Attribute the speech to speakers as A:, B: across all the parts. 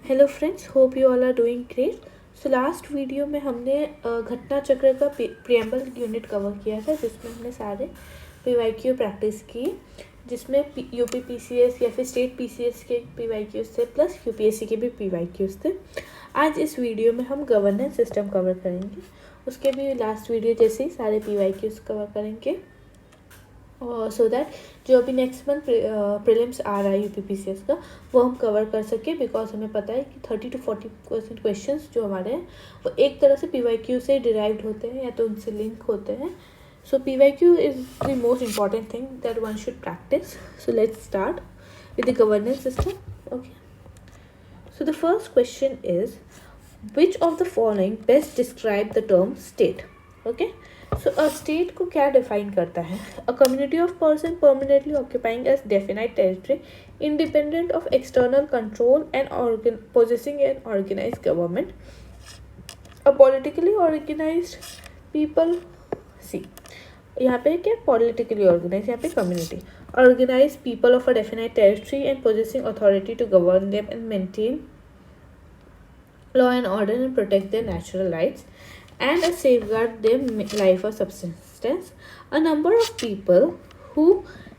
A: Hello friends, hope you all are doing great. So last video में हमने घटना चक्र का प्रियम्बल यूनिट कवर किया था, जिसमें हमने सारे पीवाईक्यू प्रैक्टिस की, जिसमें यूपी पीसीएस या फिर स्टेट पीसीएस के पीवाईक्यूज थे प्लस यूपीएससी के भी पीवाईक्यूज थे। आज इस वीडियो में हम गवर्नेंस सिस्टम कवर करेंगे, उसके भी लास्ट वीडियो जैसे ही सारे पीवाईक्यूज कवर करेंगे सो दैट जो अभी नेक्स्ट मंथ प्रीलिम्स आ रहा है यूपीपीसीएस का वो हम कवर कर सके, बिकॉज हमें पता है कि 30 to 40% क्वेश्चंस जो हमारे हैं वो एक तरह से पीवाईक्यू से डिराइव्ड होते हैं या तो उनसे लिंक होते हैं। So PYQ is the most important thing that one should practice. So let's start with the governance system. Okay, so the first question is which of the following best describe the term state. Okay, so a state को क्या define करता है? A community of person permanently occupying as definite territory independent of external control and possessing an organised government. A politically organised people, see यहाँ पे क्या politically organise, यहाँ पे community organise people of a definite territory and possessing authority to govern them and maintain law and order and protect their natural rights and safeguard their life or subsistence. A number of people who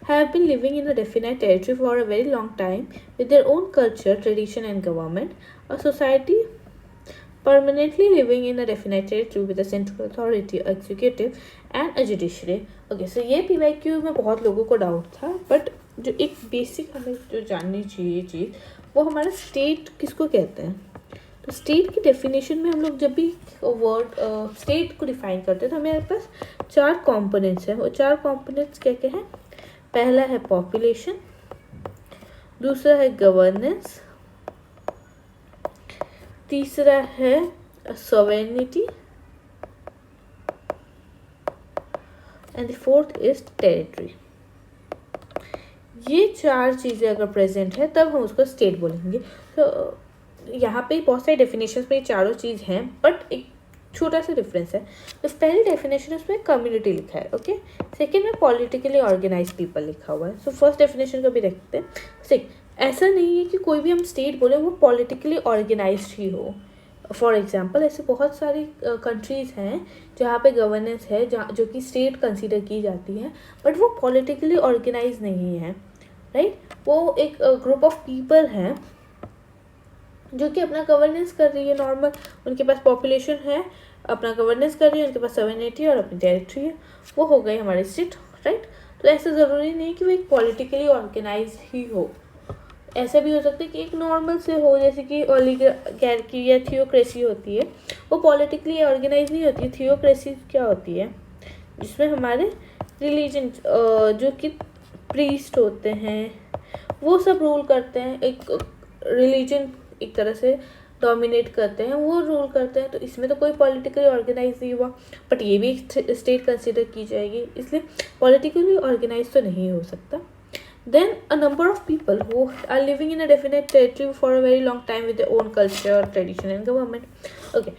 A: have been living in a definite territory for a very long time with their own culture, tradition and government. A society permanently living in a definite territory with a central authority, executive and a judiciary. Okay, so ये PYQ में बहुत लोगों को doubt था, but जो एक basic हमें जो जाननी चाहिए चीज़ वो हमारा स्टेट किसको कहते हैं। तो स्टेट की डेफिनेशन में हम लोग जब भी वर्ड स्टेट को डिफाइन करते हैं तो हमारे पास 4 कंपोनेंट्स हैं। वो 4 कंपोनेंट्स क्या क्या हैं? पहला है पॉपुलेशन, दूसरा है गवर्नेंस, तीसरा है sovereignty and the fourth is territory. ये 4 चीज़ें अगर प्रेजेंट है तब हम उसको स्टेट बोलेंगे। तो यहाँ पे बहुत सारी डेफिनेशंस में ये चारों चीज़ हैं, बट एक छोटा सा डिफरेंस है। तो पहली डेफिनेशन उसमें कम्युनिटी लिखा है, ओके। सेकेंड में पॉलिटिकली ऑर्गेनाइज पीपल लिखा हुआ है। सो फर्स्ट डेफिनेशन को भी देखते हैं। ऐसा नहीं है कि कोई भी हम स्टेट बोले वो पॉलिटिकली ऑर्गेनाइज ही हो। फॉर एग्जाम्पल ऐसे बहुत सारी कंट्रीज़ हैं जहाँ पे गवर्नेंस है, जहाँ जो कि स्टेट कंसिडर की जाती है, बट वो पॉलिटिकली ऑर्गेनाइज नहीं है, राइट। वो एक ग्रुप ऑफ पीपल हैं जो कि अपना गवर्नेंस कर रही है नॉर्मल, उनके पास पॉपुलेशन है, अपना गवर्नेंस कर रही है, उनके पास सॉवरेनिटी और अपनी टेरिटरी है, वो हो गई हमारी स्टेट, राइट। तो ऐसा ज़रूरी नहीं कि वो एक पॉलिटिकली ऑर्गेनाइज ही हो। ऐसा भी हो सकता है कि एक नॉर्मल से हो, जैसे कि ओलिगार्की या थियोक्रेसी होती है, वो पॉलिटिकली ऑर्गेनाइज नहीं होती है। थियोक्रेसी क्या होती है? जिसमें हमारे रिलीजन जो कि प्रीस्ट होते हैं वो सब रूल करते हैं, एक रिलीजन एक तरह से डोमिनेट करते हैं, वो रूल करते हैं। तो इसमें तो कोई पॉलिटिकली ऑर्गेनाइज नहीं हुआ, बट ये भी एक स्टेट कंसिडर की जाएगी, इसलिए पॉलिटिकली ऑर्गेनाइज तो नहीं हो सकता। Then a number of people who are living in a definite territory for a very long time with their own culture, tradition and government. Okay,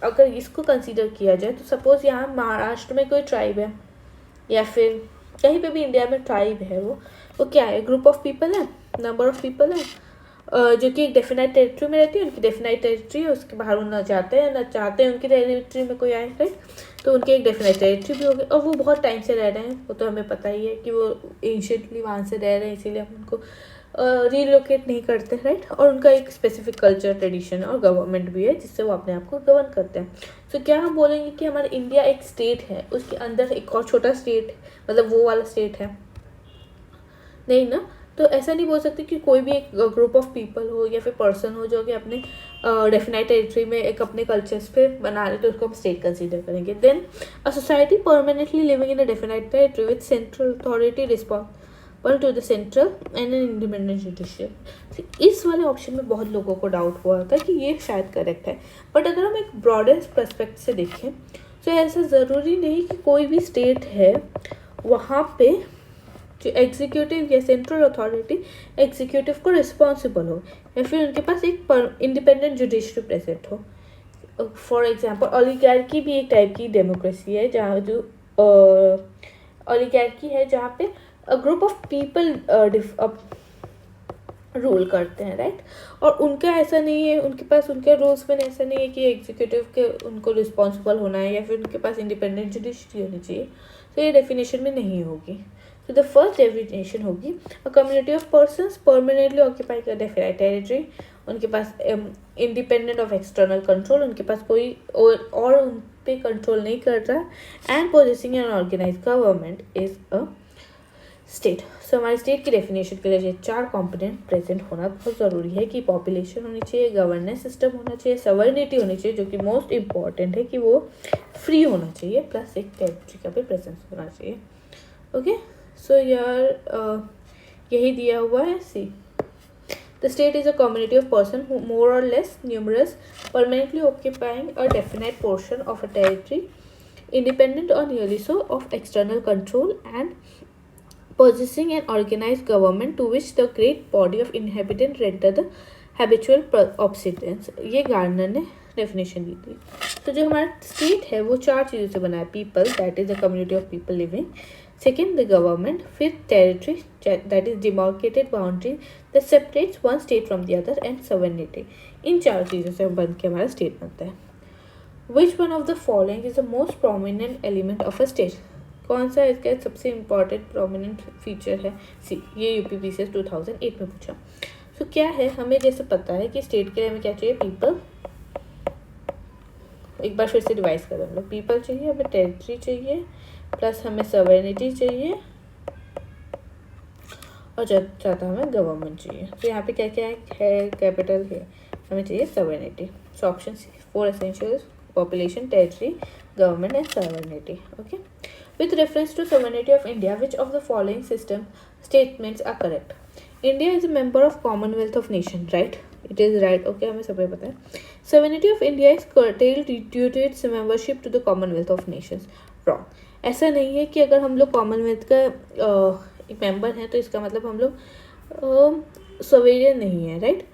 A: अगर इसको कंसिडर किया जाए तो सपोज यहाँ महाराष्ट्र में कोई ट्राइब है या फिर कहीं पे भी इंडिया में ट्राइब है, वो क्या है? ग्रुप ऑफ पीपल है, नंबर ऑफ पीपल है, जो कि एक डेफिनाइट टेरिटरी में रहती है। उनकी डेफिनाइट टेरिटरी है, उसके बाहर वो ना चाहते हैं ना चाहते हैं उनकी टेरिटरी में कोई आए, राइट। तो उनकी एक डेफिनाइट टेरिटरी भी होगी और वो बहुत टाइम से रह रहे हैं, वो तो हमें पता ही है कि वो एंशियंटली वहाँ से रह रहे हैं, इसीलिए हम उनको रीलोकेट नहीं करते, राइट। और उनका एक स्पेसिफिक कल्चर, ट्रेडिशन और गवर्नमेंट भी है जिससे वो अपने आप को गवर्न करते हैं। तो क्या हम बोलेंगे कि हमारा इंडिया एक स्टेट है, उसके अंदर एक और छोटा स्टेट, मतलब वो वाला स्टेट है? नहीं ना। तो ऐसा नहीं बोल सकते कि कोई भी एक ग्रुप ऑफ पीपल हो या फिर पर्सन हो जो कि अपने डेफिनाइट टेरिटरी में एक अपने कल्चर्स पे बना रहे, तो उसको हम स्टेट कंसीडर करेंगे। Then a society permanently living in a definite territory with central authority responsible to the central and an independent judicial. इस वाले ऑप्शन में बहुत लोगों को डाउट हुआ था कि ये शायद करेक्ट है, बट अगर हम एक ब्रॉडर पर्सपेक्ट से देखें तो ऐसा ज़रूरी नहीं कि कोई भी स्टेट है वहाँ पे जो एग्जीक्यूटिव या सेंट्रल अथॉरिटी एग्जीक्यूटिव को रिस्पॉन्सिबल हो या फिर उनके पास एक इंडिपेंडेंट जुडिशरी प्रेजेंट हो। फॉर एग्जांपल ओलिगार्की भी एक टाइप की डेमोक्रेसी है, जहाँ जो ओलिगार्की है जहाँ पे ग्रुप ऑफ पीपल रूल करते हैं, राइट। और उनका ऐसा नहीं है, उनके पास उनके रूल्स में ऐसा नहीं है कि एग्जीक्यूटिव के उनको रिस्पॉन्सिबल होना है या फिर उनके पास इंडिपेंडेंट जुडिशरी होनी चाहिए, तो ये डेफिनेशन में नहीं होगी। तो द फर्स्ट डेफिनेशन होगी अ community of persons permanently occupy कर डेफिनाइट टेरिटरी, उनके पास इंडिपेंडेंट ऑफ एक्सटर्नल कंट्रोल, उनके पास कोई और उन पे कंट्रोल नहीं कर रहा, and possessing an organise government is a state. So हमारे स्टेट की डेफिनेशन के लिए ये 4 कंपोनेंट प्रेजेंट होना बहुत ज़रूरी है कि पॉपुलेशन होनी चाहिए, गवर्नेंस सिस्टम होना चाहिए, सवर्निटी होनी चाहिए जो कि मोस्ट इम्पॉर्टेंट है कि वो फ्री होना चाहिए, प्लस एक टेरिटरी का भी प्रेजेंस होना चाहिए। ओके, सो यार यही दिया हुआ है। See the state is a community of person who more or less numerous permanently occupying a definite portion of a territory independent or nearly so of external control and possessing an organized government to which the great body of inhabitants render the habitual obedience। ये gardener ने definition दी थी। तो जो हमारा state है वो 4 चीज़ों से बना है, people that is the community of people living, second the government, फिर territory that is demarcated boundary that separates one state from the other, and sovereignty. इन 4 चीज़ों से बन के हमारा स्टेट बनता है। Which one of the following is the most prominent element of a state? कौन सा इसका सबसे इम्पॉर्टेंट प्रोमिनेंट फीचर है? सी, ये यूपीपीसीएस 2008 में पूछा। सो क्या है, हमें जैसे पता है कि स्टेट के लिए हमें क्या चाहिए, पीपल। एक बार फिर से रिवाइज करें हम लोग, पीपल चाहिए, हमें टेरिटरी चाहिए, प्लस हमें सवर्निटी चाहिए, और चाहता हमें गवर्नमेंट चाहिए। तो यहाँ पे क्या क्या है, कैपिटल है, हमें चाहिए sovereignty. So option C, 4 essentials, population, territory, government and sovereignty. Okay, with reference to sovereignty of India, which of the following system statements are correct? India is a member of Commonwealth of Nation, right? It is right. Okay, हमें सब पता है। Sovereignty of India is curtailed due to its membership to the Commonwealth of Nations. Wrong. ऐसा नहीं है कि अगर हम लोग कॉमनवेल्थ का एक मेंबर हैं तो इसका मतलब हम लोग सोवेरियन नहीं है, राइट।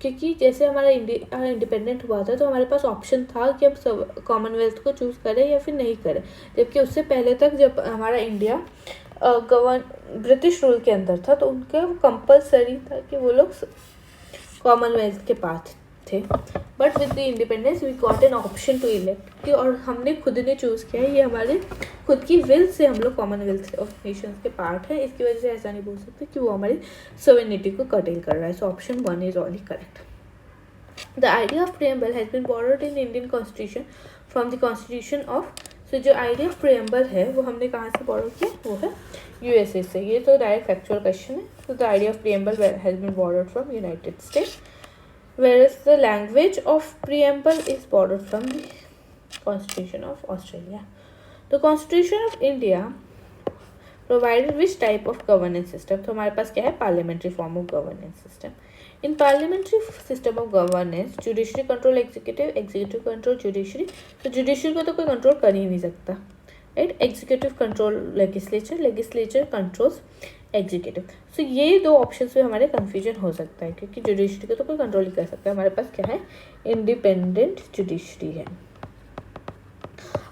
A: क्योंकि जैसे हमारा इंडिया इंडिपेंडेंट हुआ था तो हमारे पास ऑप्शन था कि हम सब कॉमनवेल्थ को चूज़ करें या फिर नहीं करें, जबकि उससे पहले तक जब हमारा इंडिया ब्रिटिश रूल के अंदर था तो उनका कंपलसरी था कि वो लोग कॉमनवेल्थ के पास थे। But with the independence we got an option to elect, और हमने खुद ने चूज़ किया, ये हमारे खुद की विल से हम लोग कॉमनवेल्थ ऑफ नेशंस के पार्ट है। इसकी वजह से ऐसा नहीं बोल सकते कि वो हमारी सोवेनिटी को कर्टेल कर रहा है। So option 1 is only correct. The idea of preamble has been borrowed in Indian constitution from the constitution of. So जो आइडिया ऑफ प्रीएम्बल है वो हमने कहाँ से बोरो किया, वो है यूएसए से। ये तो डायरेक्ट फैक्चुअल क्वेश्चन है। तो the idea of preamble has been borrowed from United States, whereas the language of preamble is borrowed from the Constitution of Australia. The Constitution of India provided which type of governance system? तो हमारे पास क्या है, parliamentary form of governance system. In parliamentary system of governance, judiciary control executive, executive control judiciary. तो judiciary को तो कोई control कर ही नहीं सकता, right? Executive control legislature, legislature controls executive. So ये 2 ऑप्शन में हमारे कन्फ्यूजन हो सकता है क्योंकि जुडिशरी को तो कोई कंट्रोल नहीं कर सकता। हमारे पास क्या है, इंडिपेंडेंट जुडिशरी है।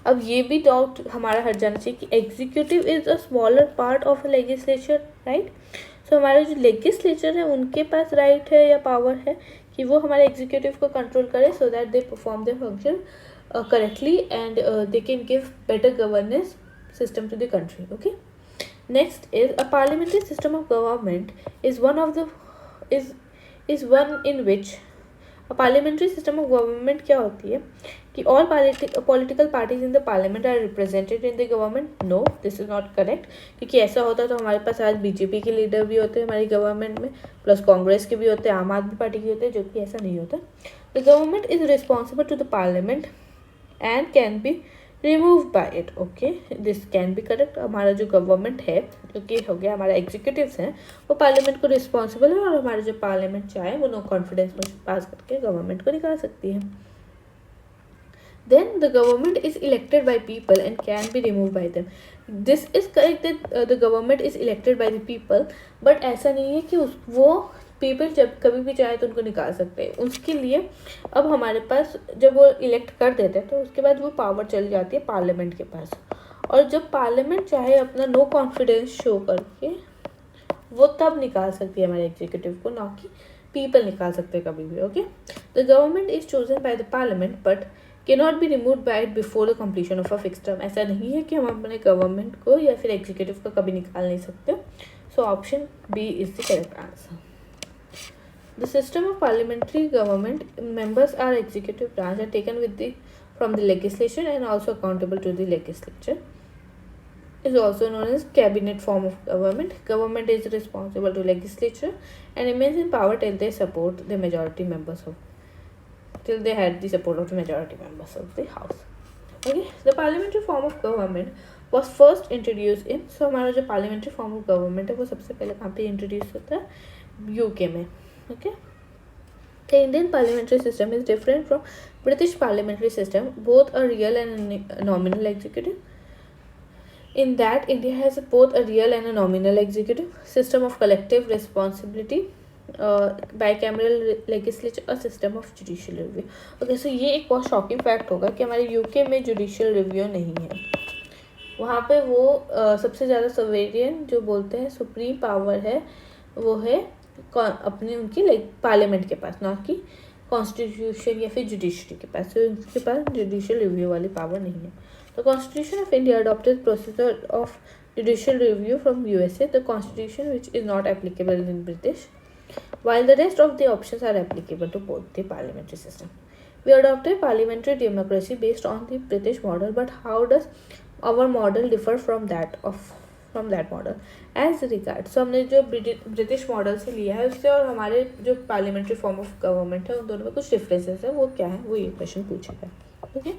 A: अब ये भी डाउट हमारा हट जाना चाहिए कि executive is a smaller part of legislature, right. So हमारे जो लेजिस्लेचर है उनके पास राइट है या पावर है कि वो हमारे एग्जीक्यूटिव को कंट्रोल करे so that they perform their function correctly and they can give better governance system to the country. Okay, next is a parliamentary system of government is one in which a parliamentary system of government क्या होती है कि all political parties in the parliament are represented in the government. No, this is not correct, क्योंकि ऐसा होता तो हमारे पास आज बीजेपी के लीडर भी होते हैं हमारी गवर्नमेंट में, प्लस कांग्रेस के भी होते हैं, आम आदमी पार्टी के होते हैं, जो कि ऐसा नहीं होता। The government is responsible to the parliament and can be remove by it. Okay, this can be correct. हमारा जो गवर्नमेंट है जो कि हो गया हमारा एग्जीक्यूटिव्स हैं वो पार्लियामेंट को रिस्पॉन्सिबल है और हमारा जो पार्लियामेंट चाहे वो नो कॉन्फिडेंस मोशन पास करके गवर्नमेंट को निकाल सकती है। Then the government is elected by people and can be remove by them. This is correct that the government is elected by the people, but ऐसा नहीं है कि वो पीपल जब कभी भी चाहे तो उनको निकाल सकते हैं। उसके लिए अब हमारे पास जब वो इलेक्ट कर देते हैं तो उसके बाद वो पावर चली जाती है पार्लियामेंट के पास, और जब पार्लियामेंट चाहे अपना नो कॉन्फिडेंस शो करके वो तब निकाल सकती है हमारे एग्जीक्यूटिव को, ना कि पीपल निकाल सकते हैं कभी भी। Okay, the government is chosen by the parliament but can not be remove by it before the completion of a fix term. ऐसा नहीं है कि हम अपने गवर्नमेंट को या फिर एग्जीक्यूटिव को कभी निकाल नहीं सकते। So option B is the correct answer. The system of parliamentary government, members are executive branch are taken from the legislation and also accountable to the legislature. Is also known as cabinet form of government. Government is responsible to legislature and remains in power till they support the majority members of till they had the support of the majority members of the house. Okay, the parliamentary form of government was first introduced in, so हमारा जो parliamentary form of government है वो सबसे पहले कहाँ पे introduce होता है, UK में। Okay, the Indian parliamentary system is different from British parliamentary system. Both a real and a nominal executive. In that, India has both a real and a nominal executive system of collective responsibility, bicameral legislature, a system of judicial review. Okay, so ये एक बहुत shocking fact होगा कि हमारे UK में judicial review नहीं है। वहाँ पे वो सबसे ज़्यादा सवेरियन जो बोलते हैं सुप्रीम पावर है वो है अपने उनकी लाइक पार्लियामेंट के पास, ना कि कॉन्स्टिट्यूशन या फिर जुडिशरी के पास। तो उनके पास जुडिशियल रिव्यू वाली पावर नहीं है। The constitution of India adopted procedure of judicial review from USA, the constitution which is not applicable in British, while the rest of the options are applicable to both the parliamentary system. We adopted parliamentary democracy based on the British model, but how does our model differ from that model? As regards, so हमने जो British model से लिया है उससे और हमारे जो parliamentary form of government है उन दोनों में कुछ डिफरेंसेस है, वो क्या है वो ये क्वेश्चन पूछेगा। Okay,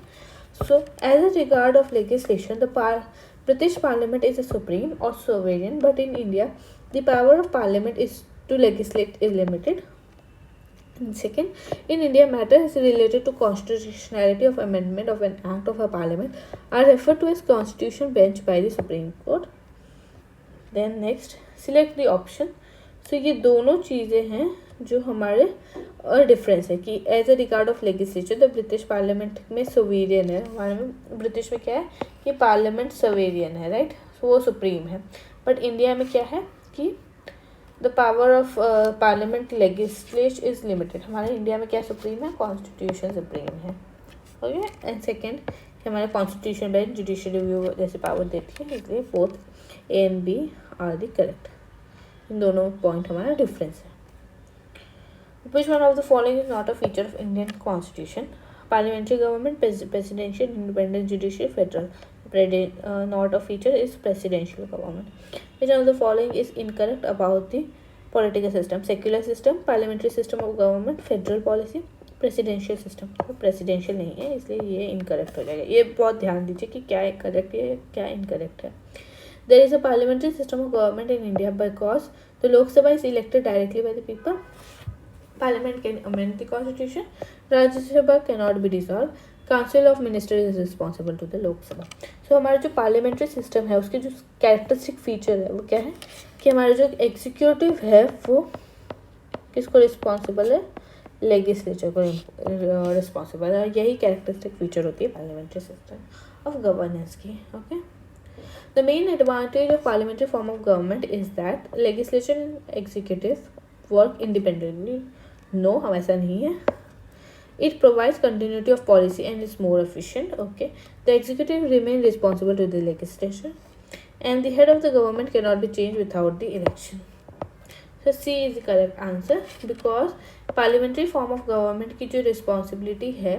A: so as a regard of legislation the British parliament is a supreme or sovereign, but in India the power of parliament is to legislate is limited. And second, in India, matters related to constitutionality of amendment of an act of a parliament are referred to as constitution bench by the Supreme Court. Then next, select the option. So ये दोनों चीज़ें हैं जो हमारे difference है कि as a regard of legislature the British parliament में sovereign है, हमारे में ब्रिटिश में क्या है कि पार्लियामेंट सोवेरियन है, राइट, सो वो सुप्रीम है। बट इंडिया में क्या है कि the power of parliament legislate is limited. हमारे इंडिया में क्या सुप्रीम है, कॉन्स्टिट्यूशन सुप्रीम है। ओके, एंड सेकेंड हमारे कॉन्स्टिट्यूशन बेंच जुडिशियल रिव्यू जैसे पावर देती है, इसलिए both A and B are the correct. इन दोनों पॉइंट हमारा डिफरेंस है। Which one of the following is not a feature of Indian Constitution? Parliamentary government, presidential, independent judiciary, federal. Not a feature is presidential government. Which one of the following is incorrect about the political system? Secular system, parliamentary system of government, federal policy, presidential system. तो presidential नहीं है इसलिए ये incorrect हो जाएगा। ये बहुत ध्यान दीजिए कि क्या correct है क्या incorrect है। There is a parliamentary system of government in India because the Lok Sabha is elected directly by the people. Parliament can amend the constitution. Rajya Sabha cannot be dissolved. Council of Ministers is responsible to the Lok Sabha. So हमारा जो parliamentary system है उसके जो characteristic feature है वो क्या है कि हमारा जो executive है वो किसको responsible है, legislature को responsible है। यही characteristic feature होती है parliamentary system of governance की। Okay. The main advantage of parliamentary form of government is that legislation and executive work independently. No, हम ऐसा नहीं है। It provides continuity of policy and is more efficient. Okay, the executive remain responsible to the legislature, and the head of the government cannot be changed without the election. So C is the correct answer because parliamentary form of government की जो responsibility है,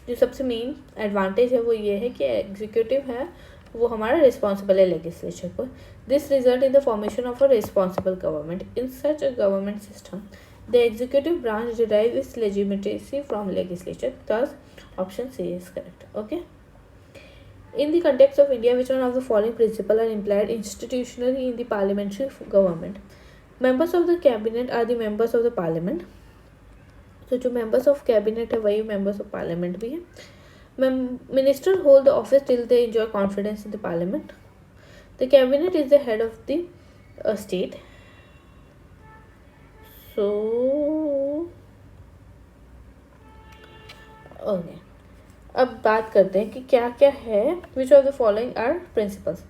A: जो सबसे main advantage है वो ये है कि executive है वो हमारा रिस्पॉन्सिबल है लेजिस्लेचर को। This result in the formation of a responsible government. In such a government system the executive branch derive its legitimacy from legislature, thus option C is correct. Okay, in the context of India which one of the following principle are implied institutionally in the parliamentary government? Members of the cabinet are the members of the parliament. तो जो members of cabinet है वही members of parliament भी है। Ministers hold the office till they enjoy confidence in the parliament. The cabinet is the head of the state. So, अब बात करते हैं कि क्या क्या है। Which of the following are principles?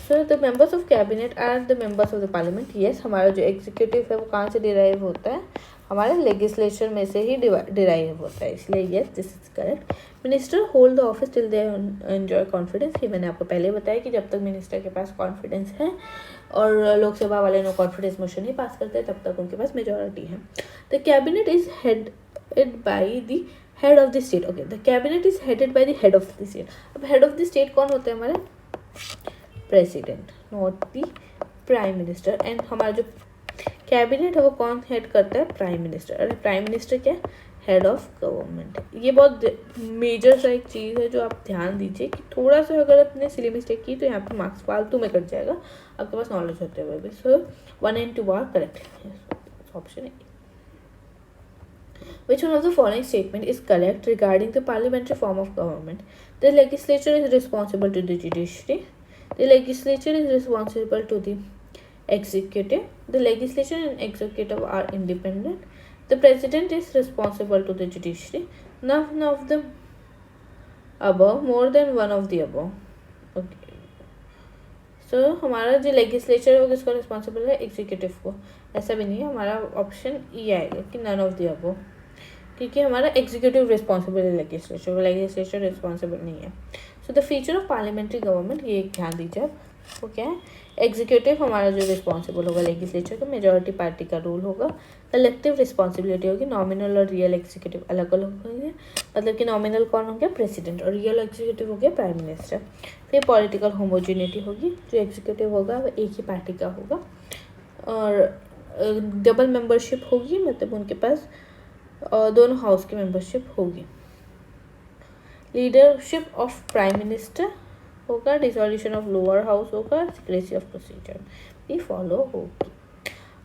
A: So the members of cabinet are the members of the parliament. Yes, हमारा जो एग्जीक्यूटिव है वो कहाँ से डिराइव होता है, हमारे लेजिस्लेचर में से ही डिराइव होता है, इसलिए yes this is correct. Minister hold the office till they enjoy confidence. ये मैंने आपको पहले बताया कि जब तक मिनिस्टर के पास कॉन्फिडेंस है और लोकसभा वाले नो कॉन्फिडेंस मोशन ही पास करते हैं तब तक उनके पास मेजोरिटी है. The cabinet is headed by the head of the state. Okay, the cabinet is headed by the head of the state. अब हेड ऑफ द स्टेट कौन होते हैं हमारे, president, not the prime minister. And हमारा जो cabinet है वो कौन हेड करता है, प्राइम मिनिस्टर. अरे प्राइम मिनिस्टर क्या, हेड ऑफ गवर्नमेंट. ये बहुत मेजर सा एक चीज़ है जो आप ध्यान दीजिए कि थोड़ा सा अगर आपने सिली मिस्टेक की तो यहाँ पे मार्क्स फालतू में कट जाएगा आपके पास नॉलेज होते हुए भी. सो 1 and 2 आर करेक्ट. ऑप्शन है. Which one of the following statement is correct regarding the parliamentary form of government? The legislature is responsible to the judiciary. The legislature is responsible to the executive. The legislature and executive are independent. The president is responsible to the judiciary. None of the above, more than one of the above. Okay. So हमारा जो legislature है वो किसको responsible है, executive को. ऐसा भी नहीं है, हमारा ऑप्शन ई आएगा कि नन ऑफ द अबव, क्योंकि हमारा एग्जीक्यूटिव रिस्पॉन्सिबल है, लेजिस्लेचर रिस्पॉन्सिबल नहीं है. So the feature of parliamentary government, ये ध्यान दीजिए आप, वो क्या है, एग्जीक्यूटिव हमारा जो रिस्पॉन्सिबल होगा लेजिस्लेचर का, मेजॉरिटी पार्टी का रूल होगा. कलेक्टिव रिस्पॉन्सिबिलिटी होगी, नॉमिनल और रियल एग्जीक्यूटिव अलग अलग होंगे, मतलब कि नॉमिनल कौन हो गया, प्रेसिडेंट, और रियल एग्जीक्यूटिव हो गया प्राइम मिनिस्टर. फिर पॉलिटिकल होमोजिनिटी होगी, जो एग्जीक्यूटिव होगा वो एक ही पार्टी का होगा. और डबल मेंबरशिप होगी, मतलब उनके पास दोनों हाउस की मेंबरशिप होगी. लीडरशिप ऑफ प्राइम मिनिस्टर होगा, डिसॉल्यूशन ऑफ लोअर हाउस होगा, सिक्रेसी ऑफ प्रोसीजर भी फॉलो होगी.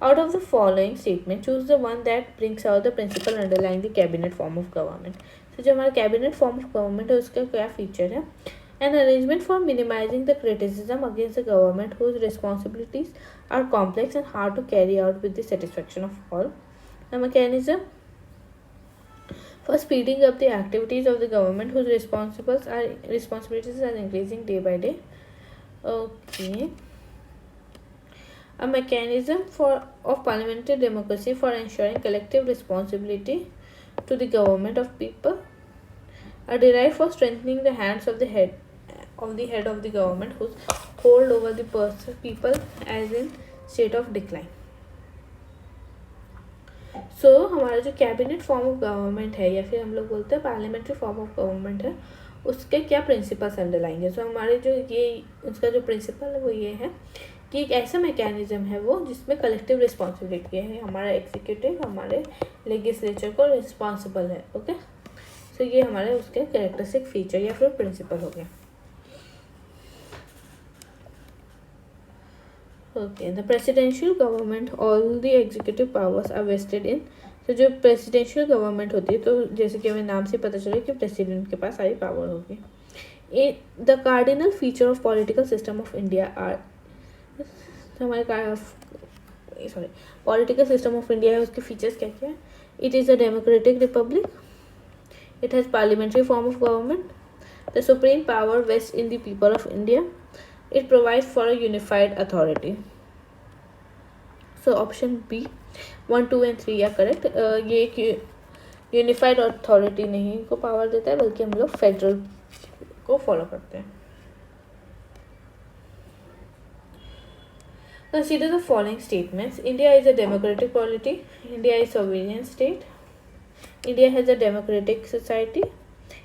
A: Out of the following statement choose the one that brings out the principle underlying the cabinet form of government. तो जो हमारा cabinet form of government है उसका क्या feature है, an arrangement for minimising the criticism against the government whose responsibilities are complex and hard to carry out with the satisfaction of all. The mechanism for speeding up the activities of the government whose responsibilities are increasing day by day. Okay. A mechanism of parliamentary democracy for ensuring collective responsibility to the government of people are derived for strengthening the hands of the head of the government whose hold over the people as in state of decline. सो हमारा जो cabinet form of government है या फिर हम लोग बोलते हैं parliamentary form of government है, उसके क्या प्रिंसिपल्स अंडरलाएंगे. सो हमारे जो ये उसका जो प्रिंसिपल है वो ये है कि एक ऐसा मैकेनिज्म है वो जिसमें कलेक्टिव रिस्पॉन्सिबिलिटी है, हमारा एग्जीक्यूटिव हमारे लेजिस्लेचर को रिस्पॉन्सिबल है. ओके, सो ये हमारे उसके कैरेक्टरिस्टिक फीचर या फिर प्रिंसिपल हो गया. Okay, the presidential government all the executive powers are vested in. तो जो प्रेसिडेंशियल गवर्नमेंट होती है तो जैसे कि हमें नाम से पता चले कि प्रेसिडेंट के पास सारी पावर होगी. The cardinal feature of political system of India are, हमारे पॉलिटिकल सिस्टम ऑफ इंडिया है उसके फीचर्स क्या क्या है. It is a democratic republic, it has parliamentary form of government, the supreme power vest in the people of India, it provides for a unified authority. So option B 1, 2 and 3 are correct. ये एक unified authority नहीं को power देता है बल्कि हम लोग federal को फॉलो करते हैं. Consider the following statements. India is a democratic polity. India is a sovereign state. India has a democratic society.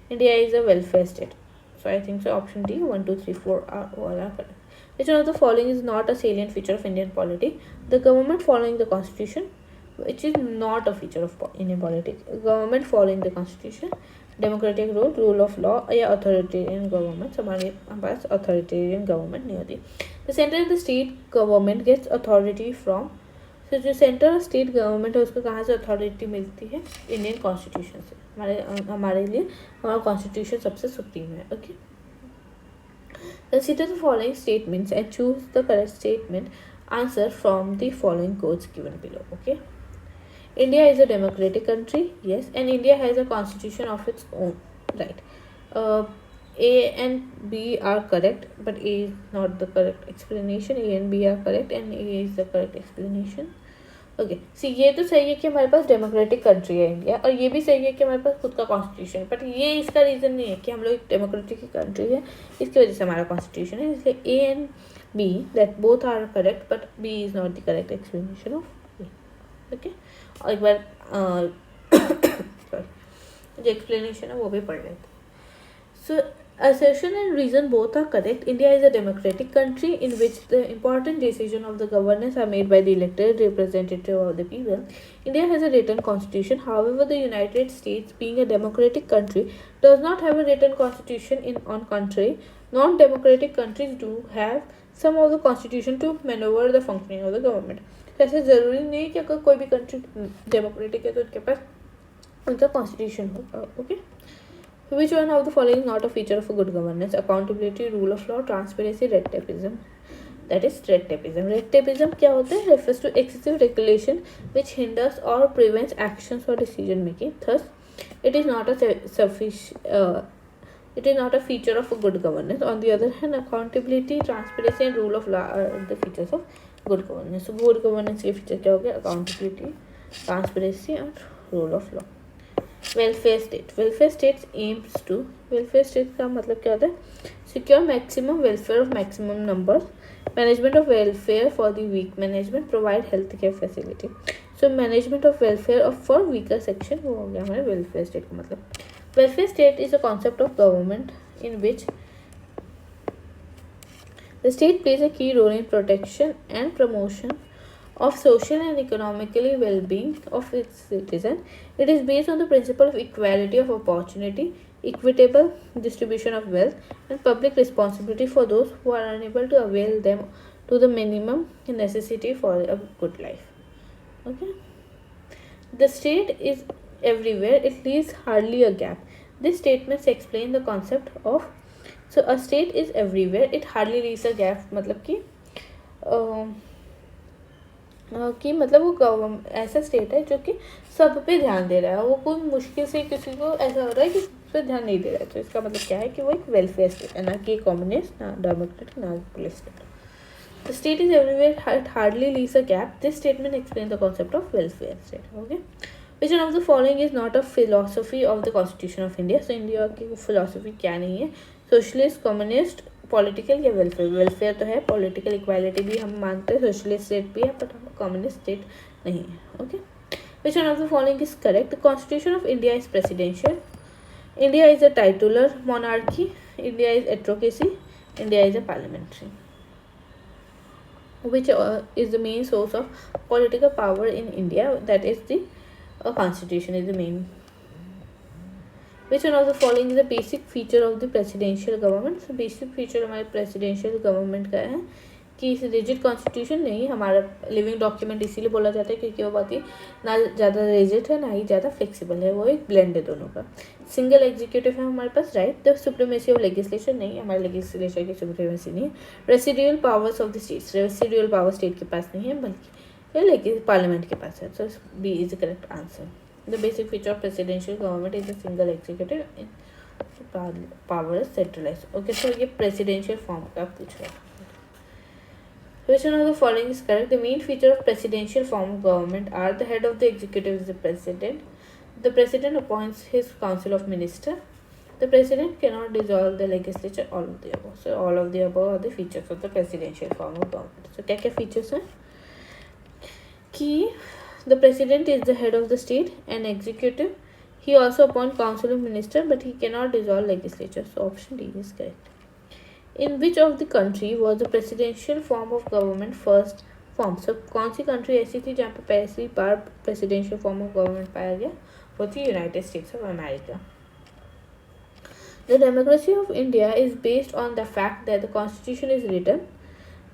A: India is a welfare state. So I think so option D 1, 2, 3, 4 are all are correct. Which one of the following is not a salient feature of Indian polity? The government following the constitution, which is not a feature of Indian polity. Government following the constitution, democratic rule of law या authoritarian government. हमारे पास authoritarian government नहीं होती. The central and the state government gets authority from. तो जो central और state government है उसको कहाँ से अथॉरिटी मिलती है, इंडियन कॉन्स्टिट्यूशन से. हमारे लिए हमारा कॉन्स्टिट्यूशन सबसे सुप्रीम है. Okay, consider the following statements and choose the correct statement. Answer from the following codes given below. Okay, India is a democratic country. Yes, and India has a constitution of its own. Right. A and B are correct, but A is not the correct explanation. A and B are correct and A is the correct explanation. Okay see ये तो सही है कि हमारे पास democratic country है India, और ये भी सही है कि हमारे पास खुद का कॉन्स्टिट्यूशन है, बट ये इसका रीज़न नहीं है कि हम लोग एक डेमोक्रेटिक कंट्री है इसकी वजह से हमारा कॉन्स्टिट्यूशन है. इसलिए A and B that both are correct, but B is not the correct explanation of A. Okay, और एक बार सॉरी जो एक्सप्लेनेशन है वो भी पढ़ लेते हैं. सो assertion and reason both are correct. India is a democratic country in which the important decisions of the governance are made by the elected representative of the people. India has a written constitution. However, the United States, being a democratic country, does not have a written constitution. On contrary, non-democratic countries do have some of the constitution to maneuver the functioning of the government. ऐसे ज़रूरी नहीं है कि अगर कोई भी country democratic है तो उनके पास उनका कॉन्स्टिट्यूशन होगा. Okay, which one of the following is not a feature of a good governance? Accountability, rule of law, transparency, red tapeism. That is red tapeism. Red tapeism क्या होता है? Refers to excessive regulation which hinders or prevents actions or decision making. Thus, it is not a it is not a feature of a good governance. On the other hand, accountability, transparency, and rule of law are the features of good governance. So, good governance के feature क्या हो गया? Accountability, transparency, and rule of law. Welfare state. Welfare state aims to, welfare state का मतलब क्या होता है? Secure maximum welfare of maximum number, management of welfare for the weak, management provide health care facility. So management of welfare of for weaker section, वो हो गया हमारे welfare state का मतलब. Welfare state is a concept of government in which the state plays a key role in protection and promotion of social and economically well-being of its citizen. It is based on the principle of equality of opportunity, equitable distribution of wealth, and public responsibility for those who are unable to avail them to the minimum necessity for a good life. Okay, the state is everywhere. It leaves hardly a gap. These statements explain the concept of, so a state is everywhere. It hardly leaves a gap. मतलब कि मतलब वो ऐसा state है जो कि सब पे ध्यान दे रहा है. वो कोई मुश्किल से किसी को ऐसा हो रहा है कि उस पर ध्यान नहीं दे रहा है. तो इसका मतलब क्या है कि वो एक वेलफेयर स्टेट है, ना कि कम्युनिस्ट, ना डेमोक्रेटिक, ना police state. The state is everywhere, it hardly leaves a gap. This statement explain the concept of welfare state. Okay, which one of the following is not a philosophy of the constitution of India. So India की philosophy क्या नहीं है? Socialist, communist, political या welfare. Welfare तो है, political equality भी हम मानते हैं, सोशलिस्ट स्टेट भी है, बट हम कम्युनिस्ट स्टेट नहीं है. Okay, which one of the following is correct? The constitution of India is presidential. India is a titular monarchy. India is autocracy. India is a parliamentary. Which is the main source of political power in India? That is the constitution is the main. Which one of the following is a basic feature of the presidential government? So basic feature हमारे presidential government का है कि इस rigid constitution नहीं, हमारा living document इसीलिए बोला जाता है क्योंकि वो बहुत ही ना ज़्यादा रिजिड है ना ही ज़्यादा फ्लेक्सिबल है. वो एक ब्लेंड है दोनों का. सिंगल एग्जीक्यूटिव है हमारे पास, right. The supremacy of legislation नहीं, हमारे लेजिस्लेचर की सुप्रीमेसी नहीं है. Residual powers of the states, residual power state के पास नहीं है बल्कि पार्लियामेंट के पास है. So B is the correct answer. The basic feature of presidential government is a single executive and power is centralized. Okay, so ये presidential form का पूछ रहा है. Which one of the following is correct? The main feature of presidential form of government are the head of the executive is the president. The president appoints his council of minister. The president cannot dissolve the legislature. All of the above. So all of the above are the features of the presidential form of government. So क्या क्या features हैं? कि the president is the head of the state and executive. He also appoints council of minister, but he cannot dissolve legislature. So option D is correct. In which of the country was the presidential form of government first formed? So कौन सी country ऐसी थी जहाँ पे पहली बार presidential form of government पाया गया? वो थी United States of America. The democracy of India is based on the fact that the constitution is written.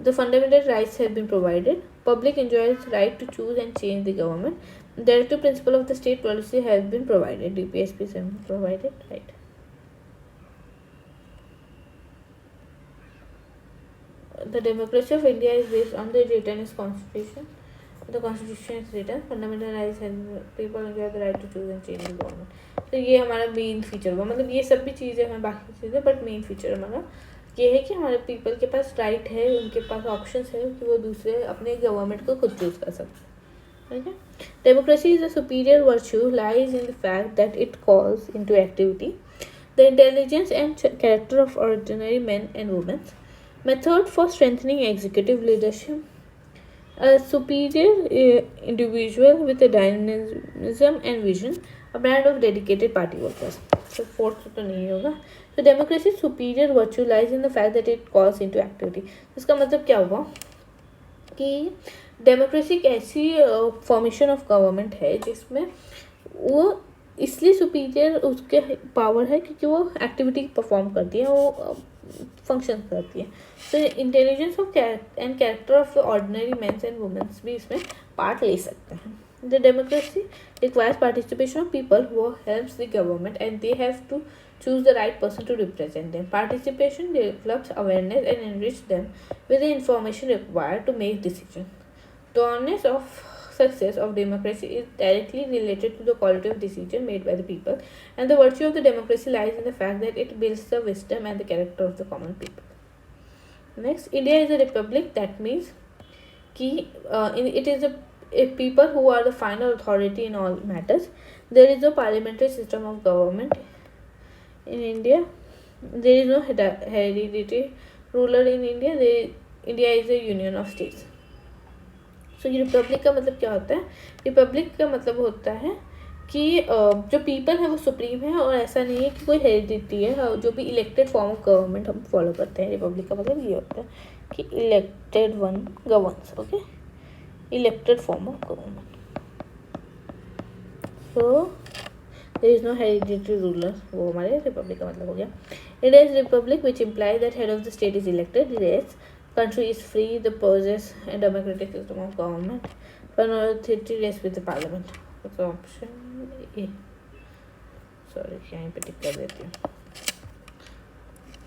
A: The fundamental rights have been provided. Public enjoys right to choose and change the government. The directive principle of the state policy has been provided. DPSPs have been provided. Right. The democracy of India is based on the written constitution. The constitution is written. Fundamental rights and people enjoy the right to choose and change the government. तो ये हमारा main feature हुआ, मतलब ये सब भी चीज़ें हैं बाकी चीज़ें, बट मेन फीचर हमारा ये है कि हमारे पीपल के पास राइट है, उनके पास ऑप्शंस है कि वो दूसरे अपने गवर्नमेंट को खुद चूज कर सकते हैं, ठीक है। Democracy is a superior virtue lies in the fact that it calls into activity the intelligence and character of ordinary men and women. Method for strengthening executive leadership. A superior individual with a dynamism and vision, a brand of dedicated party workers. So fourth तो नहीं होगा. So democracy's superior virtue lies in the fact that it calls into activity. इसका मतलब क्या हुआ कि democracy एक ऐसी फॉर्मेशन ऑफ गवर्नमेंट है जिसमें वो इसलिए सुपीरियर उसके पावर है क्योंकि वो एक्टिविटी परफॉर्म करती है, वो फंक्शन करती है. तो intelligence of and character of ordinary mens and womens भी इसमें पार्ट ले सकते हैं. The democracy requires participation of people who helps the government and they have to choose the right person to represent them. Participation develops awareness and enrich them with the information required to make decisions. The honest of success of democracy is directly related to the quality of decision made by the people, and the virtue of the democracy lies in the fact that it builds the wisdom and the character of the common people. Next, India is a republic. That means it is a people who are the final authority in all matters. There is no parliamentary system of government in India. There is no hereditary ruler in India. India is a union of states. So ये Republic का मतलब क्या होता है? Republic का मतलब होता है कि जो पीपल है वो सुप्रीम है, और ऐसा नहीं है कि कोई हेरिडिटी है. जो भी इलेक्टेड फॉर्म ऑफ गवर्नमेंट हम फॉलो करते हैं. रिपब्लिक का मतलब ये होता है कि elected one governs. Okay, elected form of government. So there is no hereditary ruler. वो हमारे रिपब्लिक का मतलब हो गया. India is republic which implies that head of the state is elected. Yes, country is free, the possess a democratic system of government. Final authority rests with the parliament. That's option A. Sorry, यहाँ पे टिक कर देती हूँ.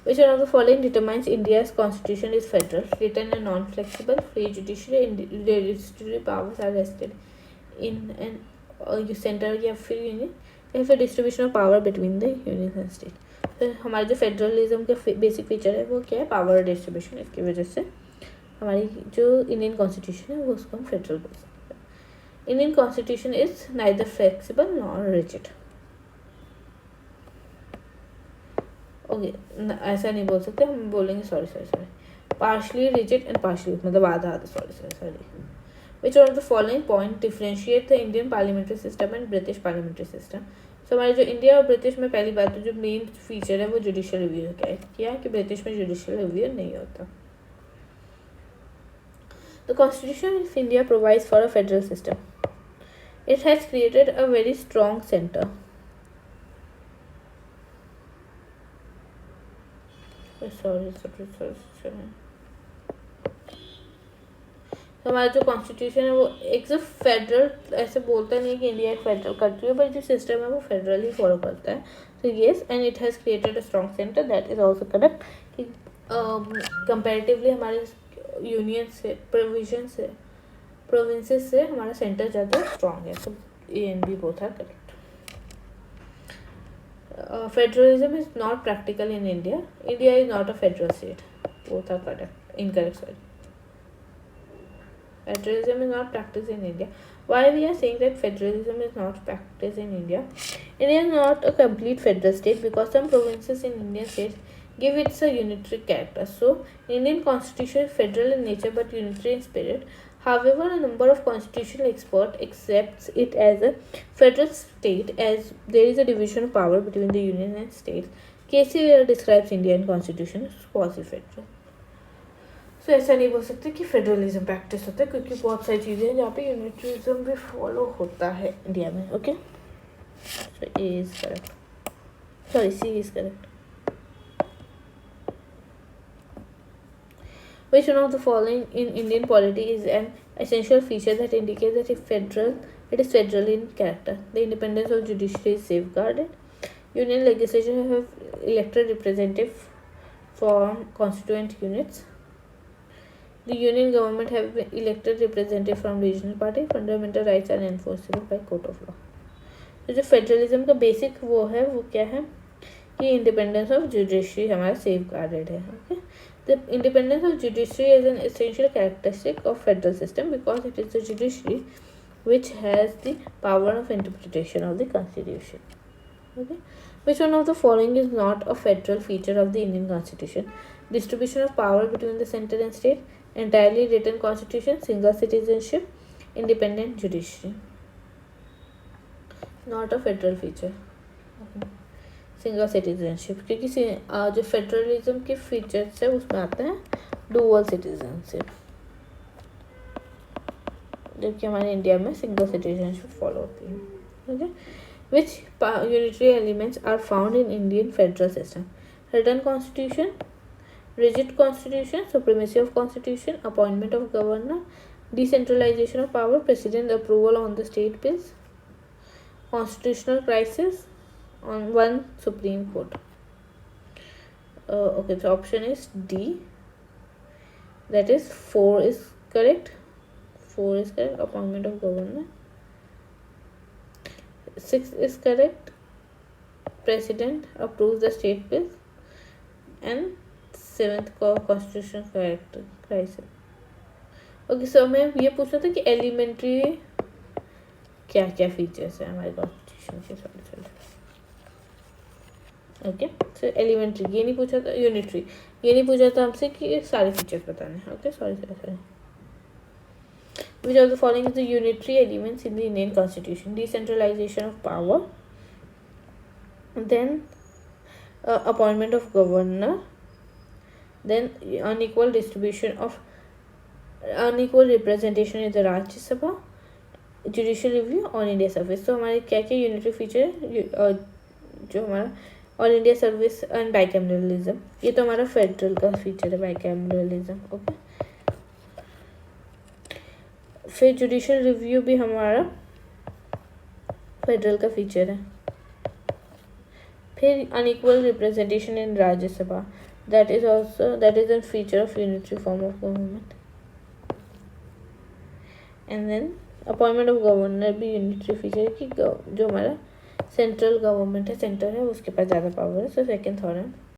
A: Which one of the following determines India's constitution is federal, written and non-flexible, free judiciary, and legislative powers are vested in an center या फिर union. फिर distribution of power between the union and state. तो हमारे जो federalism का basic feature है वो क्या है? Power distribution. इसकी वजह से हमारी जो इंडियन कॉन्स्टिट्यूशन है वो उसको हम फेडरल बोल सकते हैं. Indian constitution is neither flexible nor rigid. Okay, ऐसा नहीं बोल सकते, हम बोलेंगे sorry partially rigid and partially, मतलब आधा आधा. Sorry. Which one of the following point differentiate the Indian parliamentary system and British parliamentary system? So हमारे जो इंडिया और ब्रिटिश में पहली बात तो जो मेन फीचर है वो जुडिशियल रिव्यू का है. क्या कि ब्रिटिश में जुडिशियल रिव्यू नहीं होता. The Constitution of India provides for a federal system. It has created a very strong center. Sorry. तो हमारा जो कॉन्स्टिट्यूशन है वो एक सिर्फ फेडरल ऐसे बोलता नहीं है कि इंडिया एक फेडरल कंट्री है, बट जो सिस्टम है वो फेडरल ही फॉलो करता है. तो yes, and it has created a strong centre. That is also correct कि कंपेरेटिवली हमारे यूनियन से प्रोविंसेस से हमारा सेंटर ज़्यादा स्ट्रॉन्ग है. So A and B both are correct. Federalism is not practical in India. India is not a federal state. Both are correct. Incorrect, sorry. Federalism is not practiced in India. Why we are saying that federalism is not practiced in India? India is not a complete federal state because some provinces in Indian states give it a unitary character. So, Indian constitution is federal in nature but unitary in spirit. However, a number of constitutional experts accepts it as a federal state as there is a division of power between the union and states. Casey describes Indian constitution as quasi-federal. तो ऐसा नहीं बोल सकते कि federalism practice होता है क्योंकि बहुत सारी चीज़ें हैं जहाँ पे यूनिटरिज्म भी फॉलो होता है इंडिया में. Okay, so A is correct. Sorry, C is correct. Which one of the following in Indian polity is an essential feature that indicates that it is federal in character? The independence of judiciary is safeguarded. Union legislature have elected representative from constituent units. The union government have elected representatives from regional party. Fundamental rights are enforceable by court of law. तो जो federalism का basic वो है वो क्या है कि independence of judiciary हमारा सेफ गार्डेड है. Okay, the independence of judiciary is an essential characteristic of federal system because it is the judiciary which has the power of interpretation of the constitution. Okay, which one of the following is not a federal feature of the Indian constitution? Distribution of power between the center and state, entirely written constitution, single citizenship, independent judiciary. Not a federal feature. Single citizenship, क्योंकि जो federalism के features है उसमें आता है dual citizenship, जबकि हमारे India में सिंगल सिटीजनशिप फॉलो होती है. Okay, which unitary elements are found in Indian federal system? Written constitution, rigid constitution, supremacy of constitution, appointment of governor, decentralisation of power, president approval on the state bills, constitutional crisis, on one Supreme Court. Okay, so option is D. That is 4 is correct. 4 is correct. Appointment of governor. 6 is correct. President approves the state bill. And 7th constitutional crisis. Okay, so मैं ये पूछना था कि elementary क्या क्या features है हमारे constitution के. सॉरी. ओके, सो एलिमेंट्री ये नहीं पूछा था, यूनिटरी ये नहीं पूछा था हमसे कि सारे फीचर्स बताने हैं. Okay, sorry. Which of the following is the unitary elements in the Indian constitution? Decentralisation of power, then appointment of governor, then unequal distribution of unequal representation in the Rajya Sabha, judicial review, all India service. तो हमारे क्या क्या unitary feature है? जो हमारा all India service and bicameralism, ये तो हमारा फेडरल का फीचर है, बाइकैमरलिज्म. ओके, फिर जुडिशियल रिव्यू भी हमारा फेडरल का फीचर है. फिर unequal representation in Rajya Sabha, that is an feature of unitary form of government. And then appointment of governor भी यूनिटरी फीचर है कि जो हमारा सेंट्रल गवर्नमेंट है, सेंटर है, उसके पास ज़्यादा पावर है. सो सेकेंड थर्ड है.